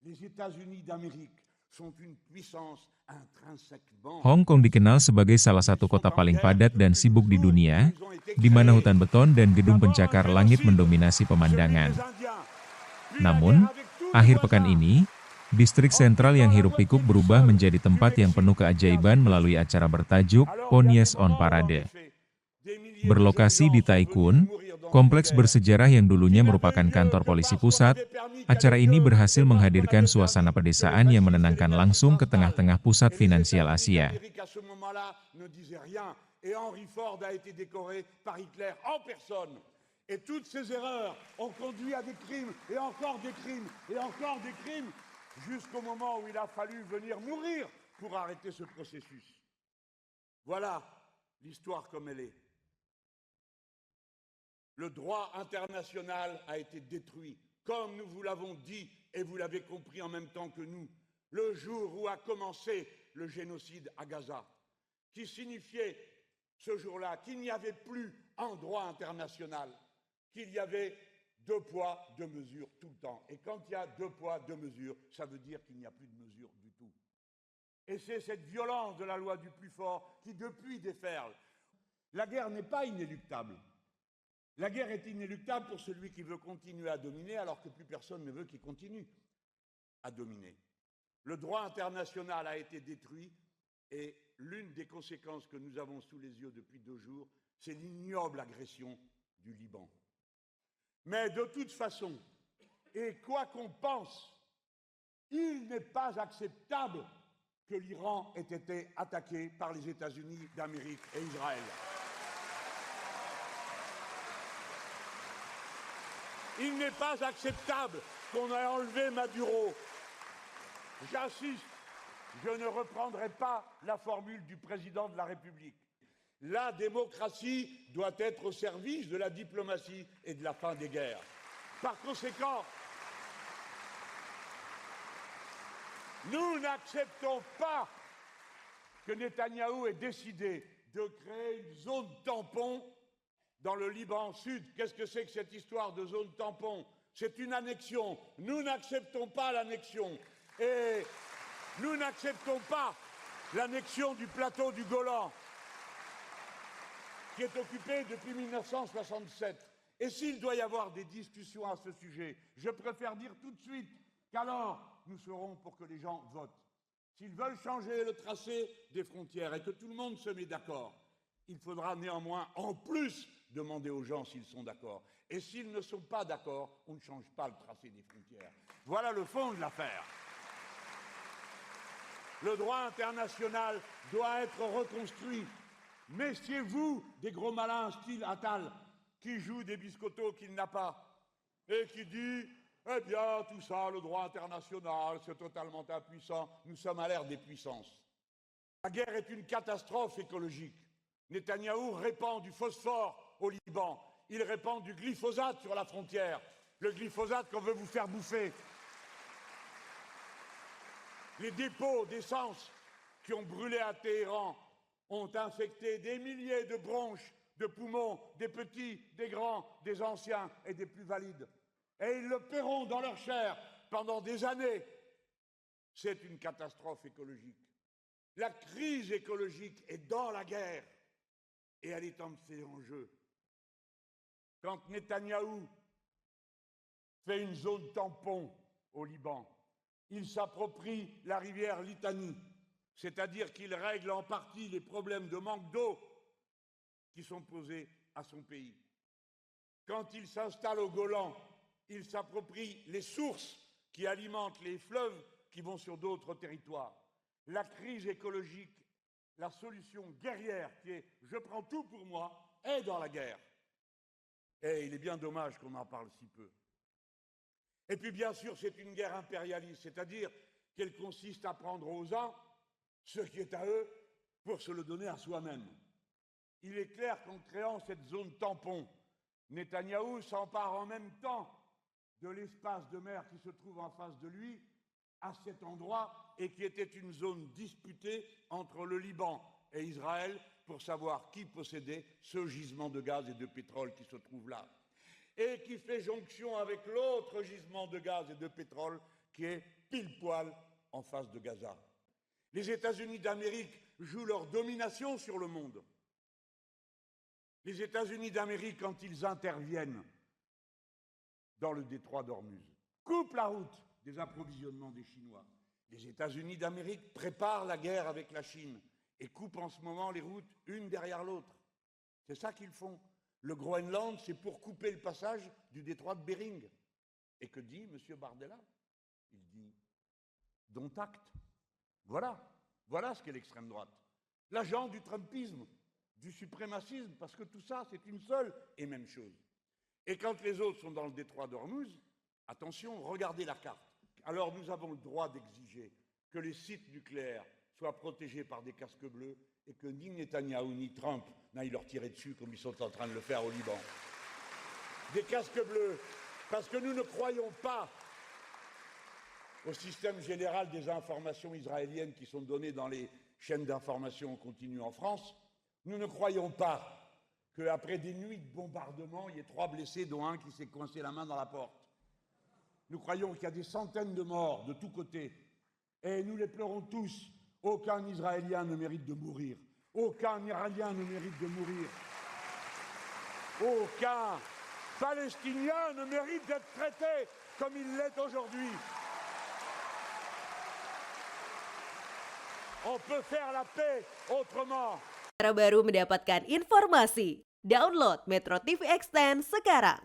Les États-Unis d'Amérique sont une puissance intrinsèquement. Hong Kong dikenal sebagai salah satu kota paling padat dan sibuk di dunia, di mana hutan beton dan gedung pencakar langit mendominasi pemandangan. Namun, akhir pekan ini, distrik sentral yang hiruk-pikuk berubah menjadi tempat yang penuh keajaiban melalui acara bertajuk Ponies on Parade. Berlokasi di Tai Kwun, kompleks bersejarah yang dulunya merupakan kantor polisi pusat, acara ini berhasil menghadirkan suasana pedesaan yang menenangkan langsung ke tengah-tengah pusat finansial Asia. Et toutes ces erreurs ont conduit à des crimes, et encore des crimes, et encore des crimes, jusqu'au moment où il a fallu venir mourir pour arrêter ce processus. Voilà l'histoire comme elle est. Le droit international a été détruit, comme nous vous l'avons dit, et vous l'avez compris en même temps que nous, le jour où a commencé le génocide à Gaza, qui signifiait ce jour-là qu'il n'y avait plus un droit international, qu'il y avait 2 poids, 2 mesures tout le temps. Et quand il y a 2 poids, 2 mesures, ça veut dire qu'il n'y a plus de mesures du tout. Et c'est cette violence de la loi du plus fort qui depuis déferle. La guerre n'est pas inéluctable. La guerre est inéluctable pour celui qui veut continuer à dominer alors que plus personne ne veut qu'il continue à dominer. Le droit international a été détruit et l'une des conséquences que nous avons sous les yeux depuis 2 jours, c'est l'ignoble agression du Liban. Mais de toute façon, et quoi qu'on pense, il n'est pas acceptable que l'Iran ait été attaqué par les États-Unis d'Amérique et Israël. Il n'est pas acceptable qu'on ait enlevé Maduro. J'insiste, je ne reprendrai pas la formule du président de la République. La démocratie doit être au service de la diplomatie et de la fin des guerres. Par conséquent, nous n'acceptons pas que Netanyahou ait décidé de créer une zone tampon dans le Liban Sud. Qu'est-ce que c'est que cette histoire de zone tampon? C'est une annexion. Nous n'acceptons pas l'annexion. Et nous n'acceptons pas l'annexion du plateau du Golan, qui est occupé depuis 1967. Et s'il doit y avoir des discussions à ce sujet, je préfère dire tout de suite qu'alors nous serons pour que les gens votent. S'ils veulent changer le tracé des frontières et que tout le monde se met d'accord, il faudra néanmoins en plus demander aux gens s'ils sont d'accord. Et s'ils ne sont pas d'accord, on ne change pas le tracé des frontières. Voilà le fond de l'affaire. Le droit international doit être reconstruit. Méfiez-vous des gros malins style Attal qui joue des biscottos qu'il n'a pas et qui dit « Eh bien, tout ça, le droit international, c'est totalement impuissant. Nous sommes à l'ère des puissances. » La guerre est une catastrophe écologique. Netanyahou répand du phosphore au Liban. Il répand du glyphosate sur la frontière. Le glyphosate qu'on veut vous faire bouffer. Les dépôts d'essence qui ont brûlé à Téhéran ont infecté des milliers de bronches, de poumons, des petits, des grands, des anciens et des plus valides. Et ils le paieront dans leur chair pendant des années. C'est une catastrophe écologique. La crise écologique est dans la guerre et elle est entrée en jeu. Quand Netanyahou fait une zone tampon au Liban, il s'approprie la rivière Litani, c'est-à-dire qu'il règle en partie les problèmes de manque d'eau qui sont posés à son pays. Quand il s'installe au Golan, il s'approprie les sources qui alimentent les fleuves qui vont sur d'autres territoires. La crise écologique, la solution guerrière qui est « je prends tout pour moi » est dans la guerre. Et il est bien dommage qu'on en parle si peu. Et puis bien sûr, c'est une guerre impérialiste, c'est-à-dire qu'elle consiste à prendre aux uns ce qui est à eux pour se le donner à soi-même. Il est clair qu'en créant cette zone tampon, Netanyahou s'empare en même temps de l'espace de mer qui se trouve en face de lui, à cet endroit, et qui était une zone disputée entre le Liban et Israël pour savoir qui possédait ce gisement de gaz et de pétrole qui se trouve là, et qui fait jonction avec l'autre gisement de gaz et de pétrole qui est pile poil en face de Gaza. Les États-Unis d'Amérique jouent leur domination sur le monde. Les États-Unis d'Amérique, quand ils interviennent dans le détroit d'Ormuz, coupent la route des approvisionnements des Chinois. Les États-Unis d'Amérique préparent la guerre avec la Chine et coupent en ce moment les routes une derrière l'autre. C'est ça qu'ils font. Le Groenland, c'est pour couper le passage du détroit de Bering. Et que dit M. Bardella? Il dit « dont acte ». Voilà ce qu'est l'extrême droite. L'agent du trumpisme, du suprémacisme, parce que tout ça, c'est une seule et même chose. Et quand les autres sont dans le détroit d'Ormuz, attention, regardez la carte. Alors nous avons le droit d'exiger que les sites nucléaires soient protégés par des casques bleus et que ni Netanyahou ni Trump n'aillent leur tirer dessus comme ils sont en train de le faire au Liban. Des casques bleus, parce que nous ne croyons pas au système général des informations israéliennes qui sont données dans les chaînes d'information en continu en France. Nous ne croyons pas qu'après des nuits de bombardement, il y ait 3 blessés, dont un qui s'est coincé la main dans la porte. Nous croyons qu'il y a des centaines de morts de tous côtés. Et nous les pleurons tous. Aucun Israélien ne mérite de mourir. Aucun Iranien ne mérite de mourir. Aucun Palestinien ne mérite d'être traité comme il l'est aujourd'hui. On peut faire la paix autrement. Cara baru mendapatkan informasi. Download Metro TV Extend sekarang.